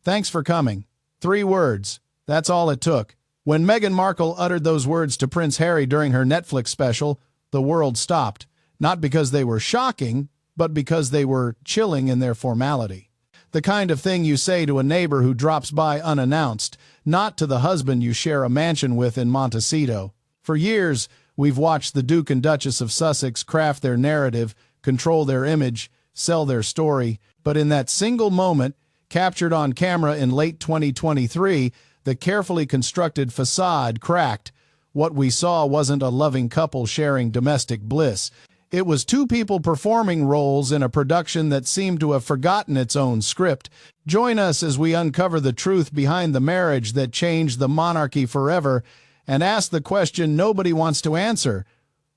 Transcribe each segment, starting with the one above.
"Thanks for coming." 3 words. That's all it took. When Meghan Markle uttered those words to Prince Harry during her Netflix special, the world stopped. Not because they were shocking, but because they were chilling in their formality. The kind of thing you say to a neighbor who drops by unannounced, not to the husband you share a mansion with in Montecito. For years, we've watched the Duke and Duchess of Sussex craft their narrative, control their image, sell their story, but in that single moment, captured on camera in late 2023, the carefully constructed facade cracked. What we saw wasn't a loving couple sharing domestic bliss. It was 2 people performing roles in a production that seemed to have forgotten its own script. Join us as we uncover the truth behind the marriage that changed the monarchy forever and ask the question nobody wants to answer.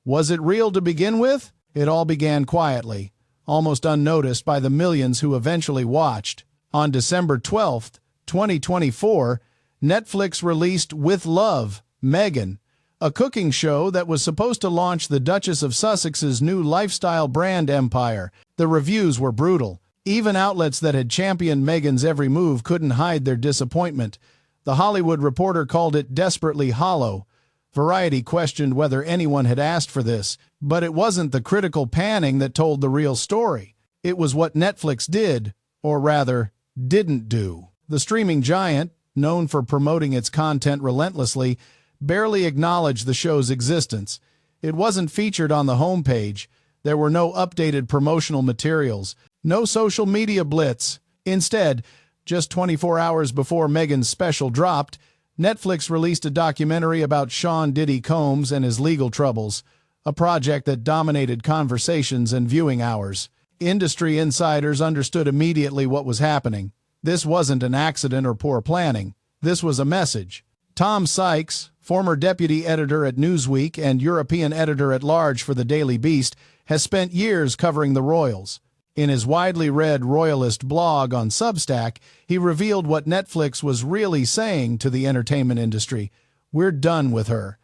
Was it real to begin with? It all began quietly, almost unnoticed by the millions who eventually watched. On December 12, 2024, Netflix released With Love, Meghan, a cooking show that was supposed to launch the Duchess of Sussex's new lifestyle brand empire. The reviews were brutal. Even outlets that had championed Meghan's every move couldn't hide their disappointment. The Hollywood Reporter called it desperately hollow. Variety questioned whether anyone had asked for this, but it wasn't the critical panning that told the real story. It was what Netflix did, or rather, didn't do. The streaming giant, known for promoting its content relentlessly, barely acknowledged the show's existence. It wasn't featured on the homepage. There were no updated promotional materials, no social media blitz. Instead, just 24 hours before Meghan's special dropped, Netflix released a documentary about Sean Diddy Combs and his legal troubles, a project that dominated conversations and viewing hours. Industry insiders understood immediately what was happening. This wasn't an accident or poor planning. This was a message. Tom Sykes, former deputy editor at Newsweek and European editor-at-large for the Daily Beast, has spent years covering the royals. In his widely read royalist blog on Substack, he revealed what Netflix was really saying to the entertainment industry. We're done with her.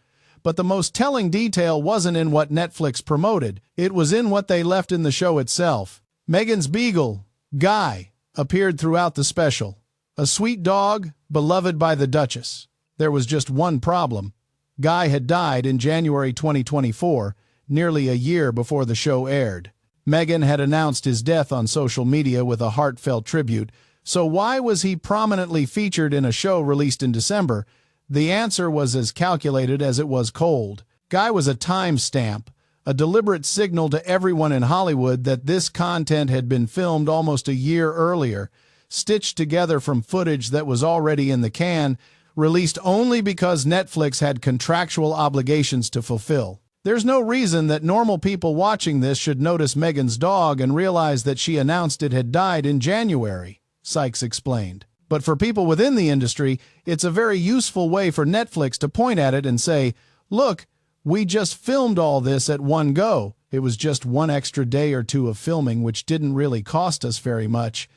But the most telling detail wasn't in what Netflix promoted. It was in what they left in the show itself. Meghan's beagle, Guy, appeared throughout the special. A sweet dog, beloved by the Duchess. There was just one problem. Guy had died in January 2024, nearly a year before the show aired. Meghan had announced his death on social media with a heartfelt tribute, so why was he prominently featured in a show released in December? The answer was as calculated as it was cold. Guy was a timestamp, a deliberate signal to everyone in Hollywood that this content had been filmed almost a year earlier, stitched together from footage that was already in the can, released only because Netflix had contractual obligations to fulfill. There's no reason that normal people watching this should notice Meghan's dog and realize that she announced it had died in January, Sykes explained. But for people within the industry, it's a very useful way for Netflix to point at it and say, look, we just filmed all this at one go. It was just one extra day or two of filming, which didn't really cost us very much.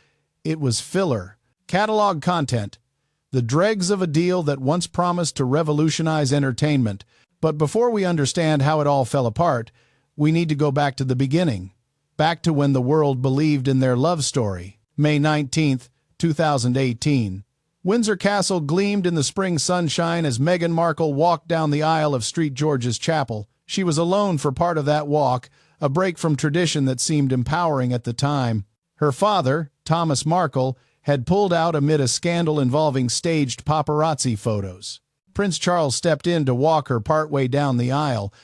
It was filler. Catalog content. The dregs of a deal that once promised to revolutionize entertainment. But before we understand how it all fell apart, we need to go back to the beginning. Back to when the world believed in their love story. May 19th, 2018. Windsor Castle gleamed in the spring sunshine as Meghan Markle walked down the aisle of St. George's Chapel. She was alone for part of that walk, a break from tradition that seemed empowering at the time. Her father, Thomas Markle, had pulled out amid a scandal involving staged paparazzi photos. Prince Charles stepped in to walk her partway down the aisle.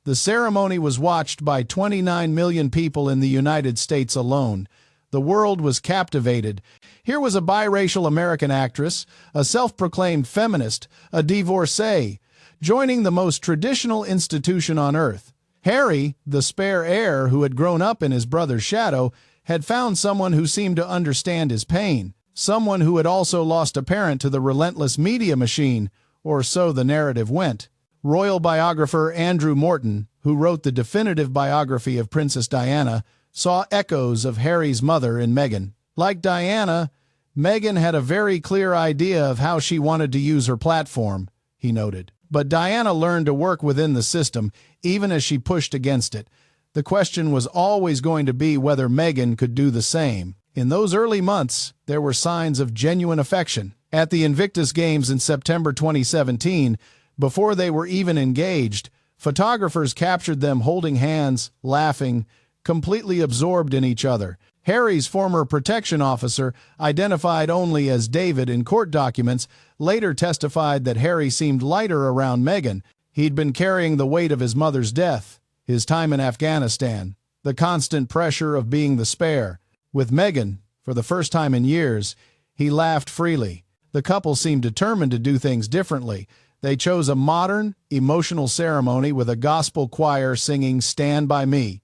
The ceremony was watched by 29 million people in the United States alone. The world was captivated. Here was a biracial American actress, a self-proclaimed feminist, a divorcee, joining the most traditional institution on earth. Harry, the spare heir who had grown up in his brother's shadow, had found someone who seemed to understand his pain, someone who had also lost a parent to the relentless media machine, or so the narrative went. Royal biographer Andrew Morton, who wrote the definitive biography of Princess Diana, saw echoes of Harry's mother in Meghan. Like Diana, Meghan had a very clear idea of how she wanted to use her platform, he noted. But Diana learned to work within the system, even as she pushed against it. The question was always going to be whether Meghan could do the same. In those early months, there were signs of genuine affection. At the Invictus Games in September 2017, before they were even engaged, photographers captured them holding hands, laughing, completely absorbed in each other. Harry's former protection officer, identified only as David in court documents, later testified that Harry seemed lighter around Meghan. He'd been carrying the weight of his mother's death, his time in Afghanistan, the constant pressure of being the spare. With Meghan, for the first time in years, he laughed freely. The couple seemed determined to do things differently. They chose a modern, emotional ceremony with a gospel choir singing "Stand By Me."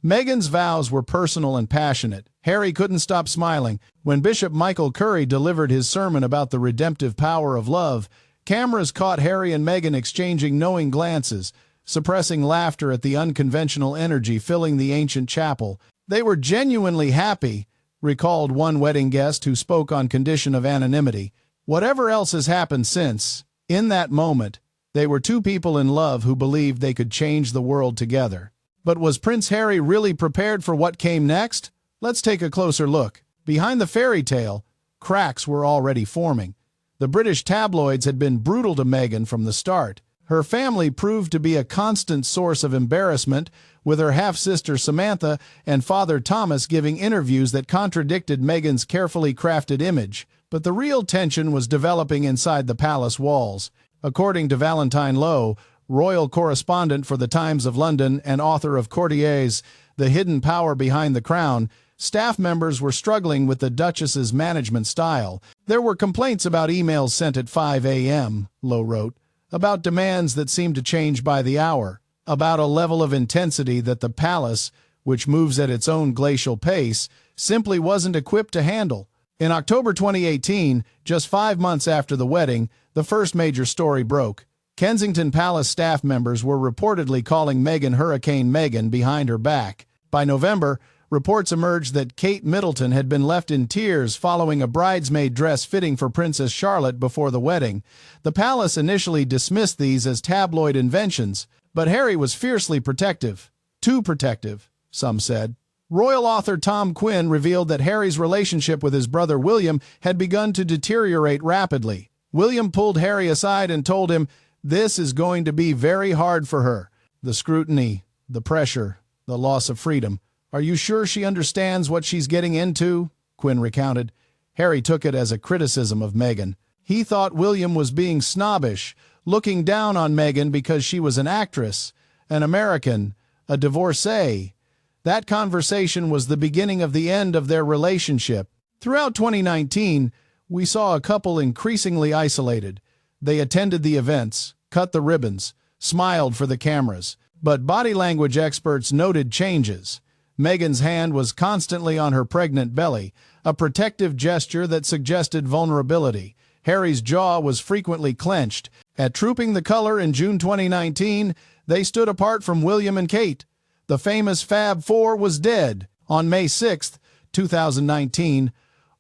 Meghan's vows were personal and passionate. Harry couldn't stop smiling. When Bishop Michael Curry delivered his sermon about the redemptive power of love, cameras caught Harry and Meghan exchanging knowing glances, suppressing laughter at the unconventional energy filling the ancient chapel. They were genuinely happy, recalled one wedding guest who spoke on condition of anonymity. Whatever else has happened since, in that moment, they were two people in love who believed they could change the world together. But was Prince Harry really prepared for what came next? Let's take a closer look. Behind the fairy tale, cracks were already forming. The British tabloids had been brutal to Meghan from the start. Her family proved to be a constant source of embarrassment, with her half-sister Samantha and father Thomas giving interviews that contradicted Meghan's carefully crafted image. But the real tension was developing inside the palace walls. According to Valentine Lowe, royal correspondent for the Times of London and author of Courtiers, The Hidden Power Behind the Crown, staff members were struggling with the Duchess's management style. There were complaints about emails sent at 5 a.m., Lowe wrote, about demands that seemed to change by the hour, about a level of intensity that the palace, which moves at its own glacial pace, simply wasn't equipped to handle. In October 2018, just 5 months after the wedding, the first major story broke. Kensington Palace staff members were reportedly calling Meghan Hurricane Meghan behind her back. By November, reports emerged that Kate Middleton had been left in tears following a bridesmaid dress fitting for Princess Charlotte before the wedding. The palace initially dismissed these as tabloid inventions, but Harry was fiercely protective. Too protective, some said. Royal author Tom Quinn revealed that Harry's relationship with his brother William had begun to deteriorate rapidly. William pulled Harry aside and told him, "This is going to be very hard for her. The scrutiny, the pressure, the loss of freedom. Are you sure she understands what she's getting into?" Quinn recounted. Harry took it as a criticism of Meghan. He thought William was being snobbish, looking down on Meghan because she was an actress, an American, a divorcee. That conversation was the beginning of the end of their relationship. Throughout 2019, we saw a couple increasingly isolated. They attended the events, cut the ribbons, smiled for the cameras. But body language experts noted changes. Meghan's hand was constantly on her pregnant belly, a protective gesture that suggested vulnerability. Harry's jaw was frequently clenched. At Trooping the Color in June 2019, they stood apart from William and Kate. The famous Fab Four was dead. On May 6, 2019,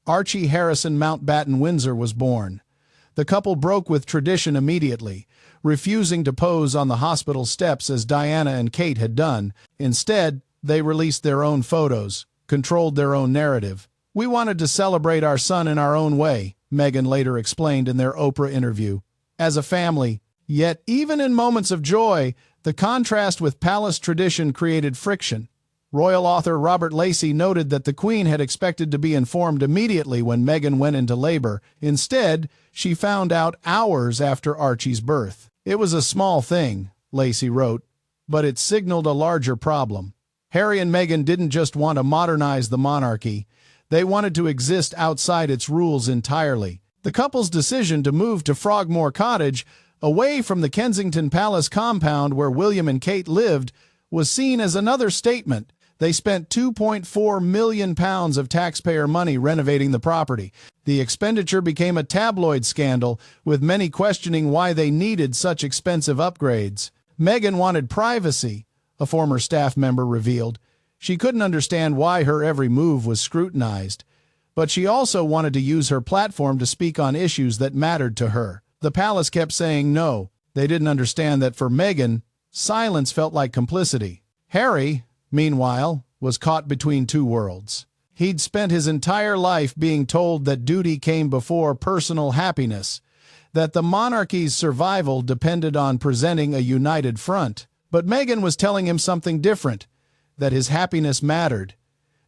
Archie Harrison Mountbatten Windsor was born. The couple broke with tradition immediately, refusing to pose on the hospital steps as Diana and Kate had done. Instead, they released their own photos, controlled their own narrative. "We wanted to celebrate our son in our own way," Meghan later explained in their Oprah interview. "As a family." Yet, even in moments of joy, the contrast with palace tradition created friction. Royal author Robert Lacey noted that the Queen had expected to be informed immediately when Meghan went into labor. Instead, she found out hours after Archie's birth. "It was a small thing," Lacey wrote, "but it signaled a larger problem." Harry and Meghan didn't just want to modernize the monarchy. They wanted to exist outside its rules entirely. The couple's decision to move to Frogmore Cottage, away from the Kensington Palace compound where William and Kate lived, was seen as another statement. They spent £2.4 million of taxpayer money renovating the property. The expenditure became a tabloid scandal, with many questioning why they needed such expensive upgrades. Meghan wanted privacy, a former staff member revealed. She couldn't understand why her every move was scrutinized. But she also wanted to use her platform to speak on issues that mattered to her. The palace kept saying no. They didn't understand that for Meghan, silence felt like complicity. Harry, meanwhile, was caught between two worlds. He'd spent his entire life being told that duty came before personal happiness, that the monarchy's survival depended on presenting a united front. But Meghan was telling him something different, that his happiness mattered,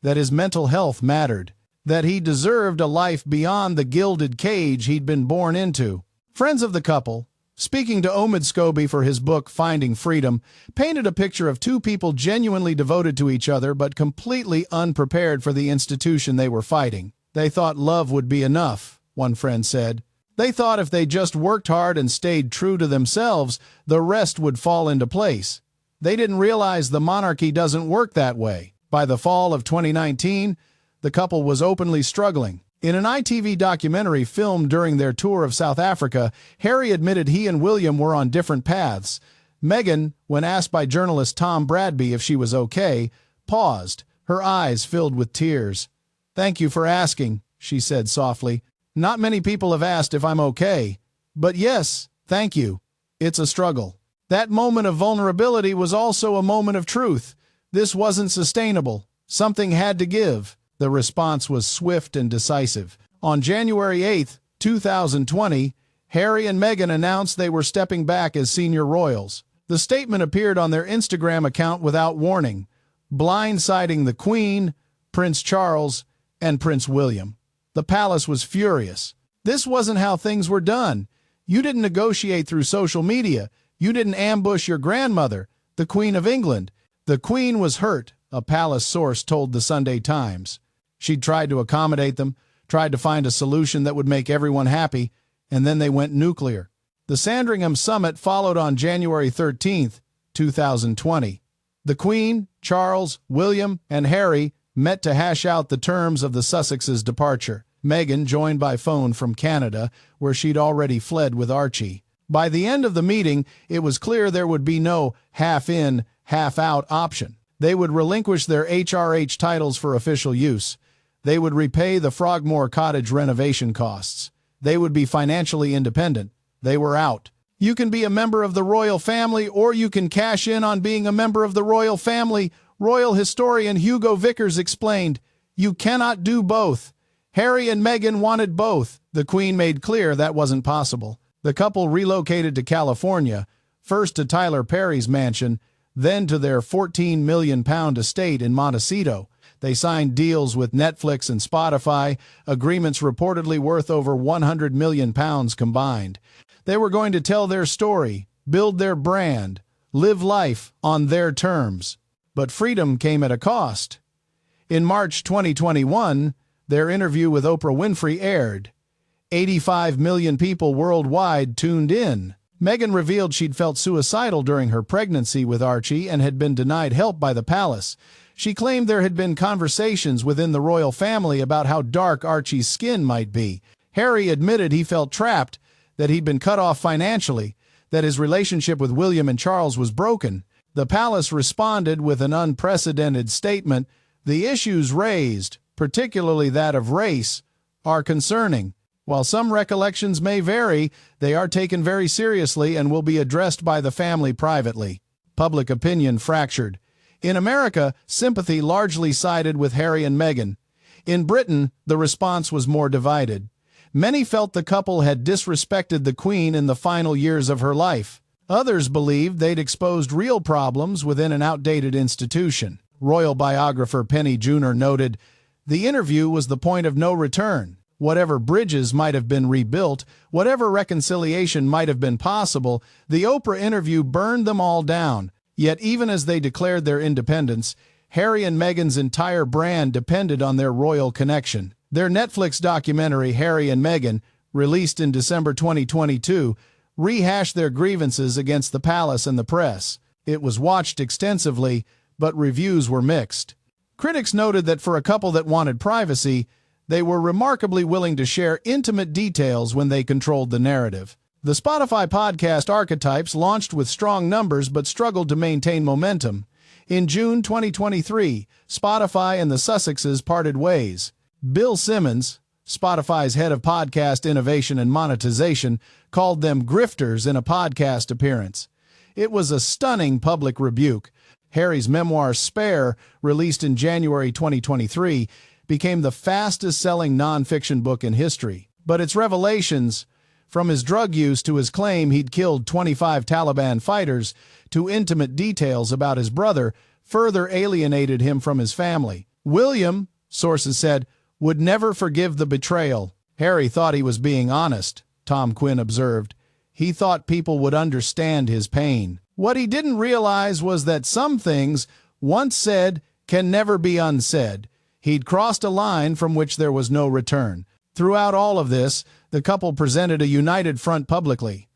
that his mental health mattered, that he deserved a life beyond the gilded cage he'd been born into. Friends of the couple, speaking to Omid Scobie for his book Finding Freedom, painted a picture of two people genuinely devoted to each other but completely unprepared for the institution they were fighting. They thought love would be enough, one friend said. They thought if they just worked hard and stayed true to themselves, the rest would fall into place. They didn't realize the monarchy doesn't work that way. By the fall of 2019, the couple was openly struggling. In an ITV documentary filmed during their tour of South Africa, Harry admitted he and William were on different paths. Meghan, when asked by journalist Tom Bradby if she was okay, paused, her eyes filled with tears. "Thank you for asking," she said softly. "Not many people have asked if I'm okay. But yes, thank you. It's a struggle." That moment of vulnerability was also a moment of truth. This wasn't sustainable. Something had to give. The response was swift and decisive. On January 8, 2020, Harry and Meghan announced they were stepping back as senior royals. The statement appeared on their Instagram account without warning, blindsiding the Queen, Prince Charles, and Prince William. The palace was furious. This wasn't how things were done. You didn't negotiate through social media. You didn't ambush your grandmother, the Queen of England. The Queen was hurt, a palace source told the Sunday Times. She'd tried to accommodate them, tried to find a solution that would make everyone happy, and then they went nuclear. The Sandringham Summit followed on January 13, 2020. The Queen, Charles, William, and Harry met to hash out the terms of the Sussexes' departure. Meghan joined by phone from Canada, where she'd already fled with Archie. By the end of the meeting, it was clear there would be no half-in, half-out option. They would relinquish their HRH titles for official use. They would repay the Frogmore Cottage renovation costs. They would be financially independent. They were out. You can be a member of the royal family, or you can cash in on being a member of the royal family, royal historian Hugo Vickers explained. You cannot do both. Harry and Meghan wanted both. The Queen made clear that wasn't possible. The couple relocated to California, first to Tyler Perry's mansion, then to their £14 million estate in Montecito. They signed deals with Netflix and Spotify, agreements reportedly worth over £100 million combined. They were going to tell their story, build their brand, live life on their terms. But freedom came at a cost. In March 2021, their interview with Oprah Winfrey aired. 85 million people worldwide tuned in. Meghan revealed she'd felt suicidal during her pregnancy with Archie and had been denied help by the palace. She claimed there had been conversations within the royal family about how dark Archie's skin might be. Harry admitted he felt trapped, that he'd been cut off financially, that his relationship with William and Charles was broken. The palace responded with an unprecedented statement. The issues raised, particularly that of race, are concerning. While some recollections may vary, they are taken very seriously and will be addressed by the family privately. Public opinion fractured. In America, sympathy largely sided with Harry and Meghan. In Britain, the response was more divided. Many felt the couple had disrespected the Queen in the final years of her life. Others believed they'd exposed real problems within an outdated institution. Royal biographer Penny Junor noted, "The interview was the point of no return. Whatever bridges might have been rebuilt, whatever reconciliation might have been possible, the Oprah interview burned them all down. Yet even as they declared their independence, Harry and Meghan's entire brand depended on their royal connection. Their Netflix documentary, Harry and Meghan, released in December 2022, rehashed their grievances against the palace and the press. It was watched extensively, but reviews were mixed. Critics noted that for a couple that wanted privacy, they were remarkably willing to share intimate details when they controlled the narrative. The Spotify podcast Archetypes launched with strong numbers but struggled to maintain momentum. In June 2023, Spotify and the Sussexes parted ways. Bill Simmons, Spotify's head of podcast innovation and monetization, called them grifters in a podcast appearance. It was a stunning public rebuke. Harry's memoir Spare, released in January 2023, became the fastest-selling nonfiction book in history. But its revelations, from his drug use to his claim he'd killed 25 Taliban fighters to intimate details about his brother, further alienated him from his family. William, sources said, would never forgive the betrayal. Harry thought he was being honest, Tom Quinn observed. He thought people would understand his pain. What he didn't realize was that some things, once said, can never be unsaid. He'd crossed a line from which there was no return. Throughout all of this, the couple presented a united front publicly.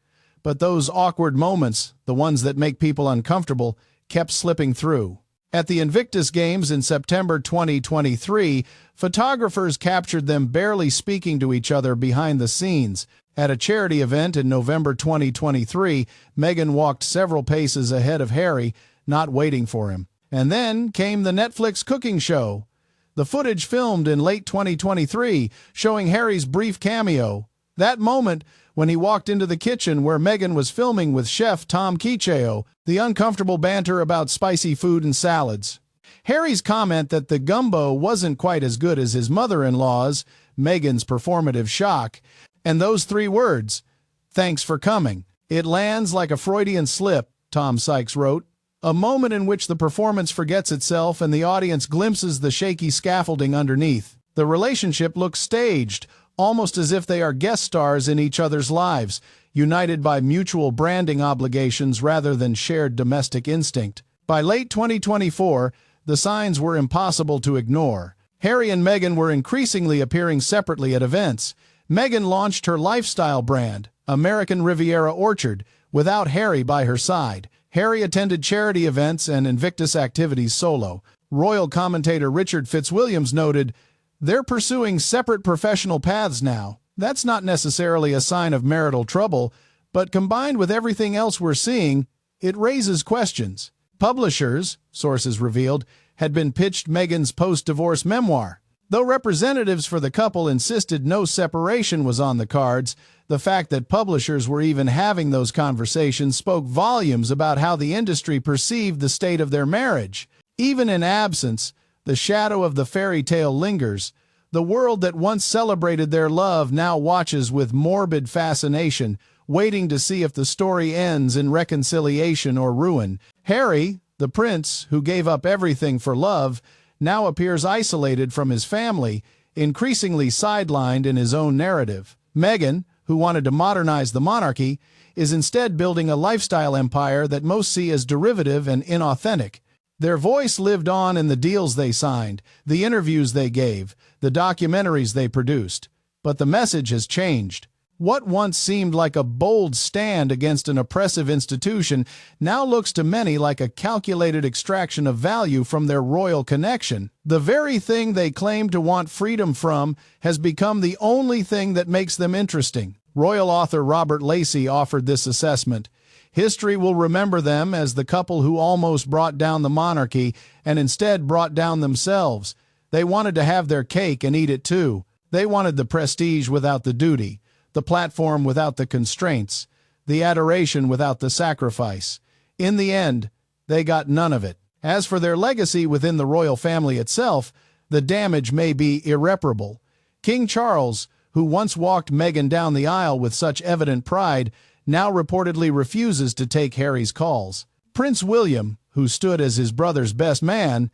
But those awkward moments, the ones that make people uncomfortable, kept slipping through. At the Invictus Games in September 2023, photographers captured them barely speaking to each other behind the scenes. At a charity event in November 2023, Meghan walked several paces ahead of Harry, not waiting for him. And then came the Netflix cooking show. The footage filmed in late 2023, showing Harry's brief cameo. That moment when he walked into the kitchen where Meghan was filming with chef Tom Kicheo, the uncomfortable banter about spicy food and salads. Harry's comment that the gumbo wasn't quite as good as his mother-in-law's, Meghan's performative shock, and those 3 words, "Thanks for coming." It lands like a Freudian slip, Tom Sykes wrote. A moment in which the performance forgets itself and the audience glimpses the shaky scaffolding underneath. The relationship looks staged, almost as if they are guest stars in each other's lives, united by mutual branding obligations rather than shared domestic instinct. By late 2024, the signs were impossible to ignore. Harry and Meghan were increasingly appearing separately at events. Meghan launched her lifestyle brand, American Riviera Orchard, without Harry by her side. Harry attended charity events and Invictus activities solo. Royal commentator Richard Fitzwilliams noted, "They're pursuing separate professional paths now. That's not necessarily a sign of marital trouble, but combined with everything else we're seeing, it raises questions." Publishers, sources revealed, had been pitched Meghan's post-divorce memoir. Though representatives for the couple insisted no separation was on the cards, the fact that publishers were even having those conversations spoke volumes about how the industry perceived the state of their marriage. Even in absence, the shadow of the fairy tale lingers. The world that once celebrated their love now watches with morbid fascination, waiting to see if the story ends in reconciliation or ruin. Harry, the prince who gave up everything for love, now appears isolated from his family, increasingly sidelined in his own narrative. Meghan, who wanted to modernize the monarchy, is instead building a lifestyle empire that most see as derivative and inauthentic. Their voice lived on in the deals they signed, the interviews they gave, the documentaries they produced. But the message has changed. What once seemed like a bold stand against an oppressive institution now looks to many like a calculated extraction of value from their royal connection. The very thing they claim to want freedom from has become the only thing that makes them interesting. Royal author Robert Lacey offered this assessment. History will remember them as the couple who almost brought down the monarchy and instead brought down themselves. They wanted to have their cake and eat it too. They wanted the prestige without the duty, the platform without the constraints, the adoration without the sacrifice. In the end, they got none of it. As for their legacy within the royal family itself, the damage may be irreparable. King Charles, who once walked Meghan down the aisle with such evident pride, now reportedly refuses to take Harry's calls. Prince William, who stood as his brother's best man,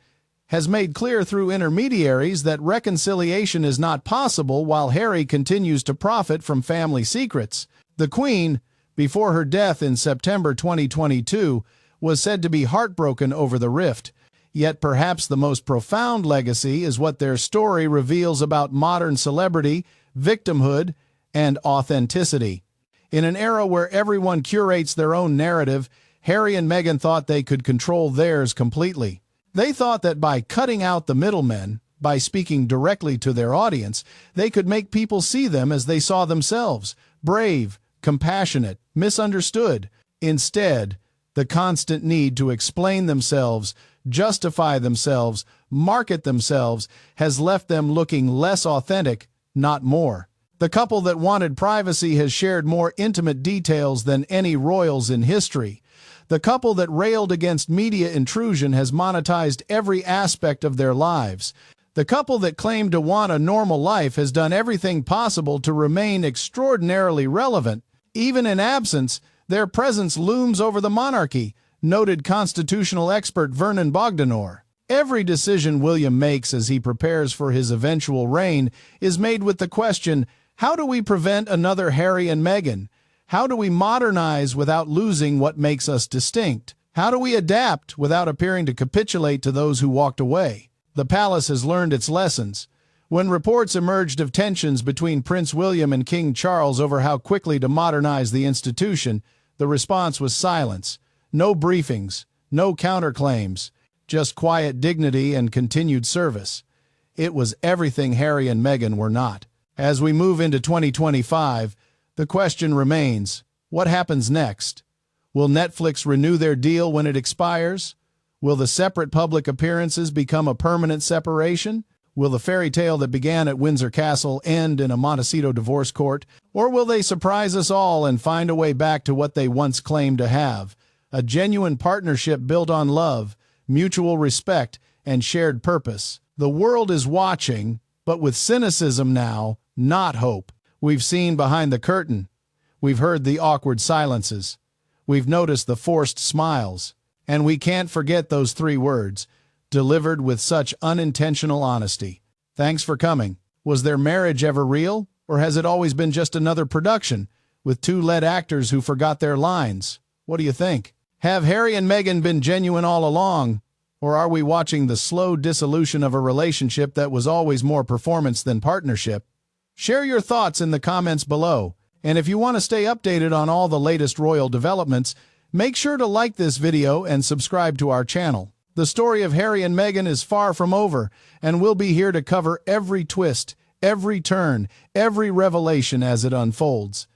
has made clear through intermediaries that reconciliation is not possible while Harry continues to profit from family secrets. The Queen, before her death in September 2022, was said to be heartbroken over the rift. Yet perhaps the most profound legacy is what their story reveals about modern celebrity, victimhood, and authenticity. In an era where everyone curates their own narrative, Harry and Meghan thought they could control theirs completely. They thought that by cutting out the middlemen, by speaking directly to their audience, they could make people see them as they saw themselves, brave, compassionate, misunderstood. Instead, the constant need to explain themselves, justify themselves, market themselves, has left them looking less authentic, not more. The couple that wanted privacy has shared more intimate details than any royals in history. The couple that railed against media intrusion has monetized every aspect of their lives. The couple that claimed to want a normal life has done everything possible to remain extraordinarily relevant. Even in absence, their presence looms over the monarchy, noted constitutional expert Vernon Bogdanor. Every decision William makes as he prepares for his eventual reign is made with the question, how do we prevent another Harry and Meghan? How do we modernize without losing what makes us distinct? How do we adapt without appearing to capitulate to those who walked away? The palace has learned its lessons. When reports emerged of tensions between Prince William and King Charles over how quickly to modernize the institution, the response was silence. No briefings, no counterclaims, just quiet dignity and continued service. It was everything Harry and Meghan were not. As we move into 2025, the question remains, what happens next? Will Netflix renew their deal when it expires? Will the separate public appearances become a permanent separation? Will the fairy tale that began at Windsor Castle end in a Montecito divorce court? Or will they surprise us all and find a way back to what they once claimed to have? A genuine partnership built on love, mutual respect, and shared purpose. The world is watching, but with cynicism now, not hope. We've seen behind the curtain. We've heard the awkward silences. We've noticed the forced smiles. And we can't forget those 3 words, delivered with such unintentional honesty. Thanks for coming. Was their marriage ever real? Or has it always been just another production, with 2 lead actors who forgot their lines? What do you think? Have Harry and Meghan been genuine all along? Or are we watching the slow dissolution of a relationship that was always more performance than partnership? Share your thoughts in the comments below. And if you want to stay updated on all the latest royal developments, make sure to like this video and subscribe to our channel. The story of Harry and Meghan is far from over, and we'll be here to cover every twist, every turn, every revelation as it unfolds.